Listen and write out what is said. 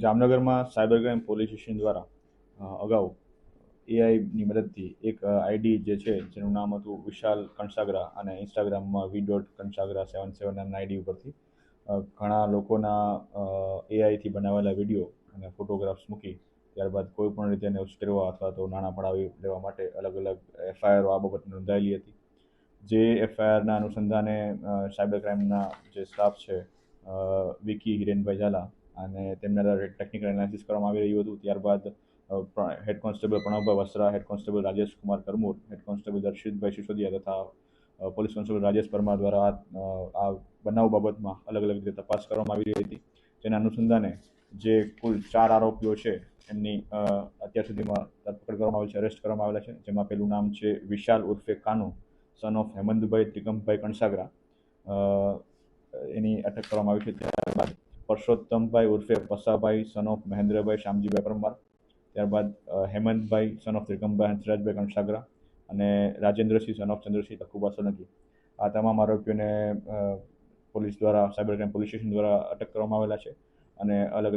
જામનગરમાં cyber crime police station દ્વારા અગાઉ એઆઈની મદદથી એક આઈડી જે છે જેનું નામ હતું વિશાલ કણસાગરા અને ઇન્સ્ટાગ્રામમાં v.કણસાગરા77 નામના આઈડી ઉપરથી ઘણા લોકોના એઆઈથી બનાવેલા વિડીયો અને ફોટોગ્રાફ્સ મૂકી ત્યારબાદ કોઈ પણ રીતે એને ઉશ્કેરવા અથવા તો નાણાં પડાવી લેવા માટે અલગ અલગ એફઆઈઆરો આ બાબતે નોંધાયેલી હતી. જે એફઆઈઆરના અનુસંધાને સાયબર ક્રાઇમના જે સ્ટાફ છે વિકી હિરેનભાઈ ઝાલા અને તેમના દ્વારા ટેકનિકલ એનાલિસિસ કરવામાં આવી રહ્યું હતું. ત્યારબાદ head constable Pranavbhai Vasra, head constable Rajesh Kumar Karmur, head constable Darshitbhai Sisodiya તથા પોલીસ કોન્સ્ટેબલ રાજેશ પરમાર દ્વારા આ બનાવ બાબતમાં અલગ અલગ રીતે તપાસ કરવામાં આવી રહી હતી. જેના અનુસંધાને જે કુલ 4 આરોપીઓ છે એમની અત્યાર સુધીમાં ધરપકડ કરવામાં આવી છે, અરેસ્ટ કરવામાં આવેલા છે. જેમાં પેલું નામ છે વિશાલ ઉર્ફે કાનુ, સન ઓફ હેમંતભાઈ ત્રિકમભાઈ કણસાગરા, એની અટક કરવામાં આવી છે. ત્યારબાદ પરસોત્તમભાઈ ઉર્ફે પસાભાઈ, સન ઓફ મહેન્દ્રભાઈ શામજીભાઈ પરમાર, ત્યારબાદ હેમંતભાઈ સન ઓફ ત્રિકમભાઈ હંસરાજભાઈ કણસાગરા અને રાજેન્દ્રસિંહ સન ઓફ ચંદ્રસિંહ તકુબા સોલંકી. આ તમામ આરોપીઓને પોલીસ દ્વારા સાયબર ક્રાઇમ પોલીસ સ્ટેશન દ્વારા અટક કરવામાં આવેલા છે અને અલગ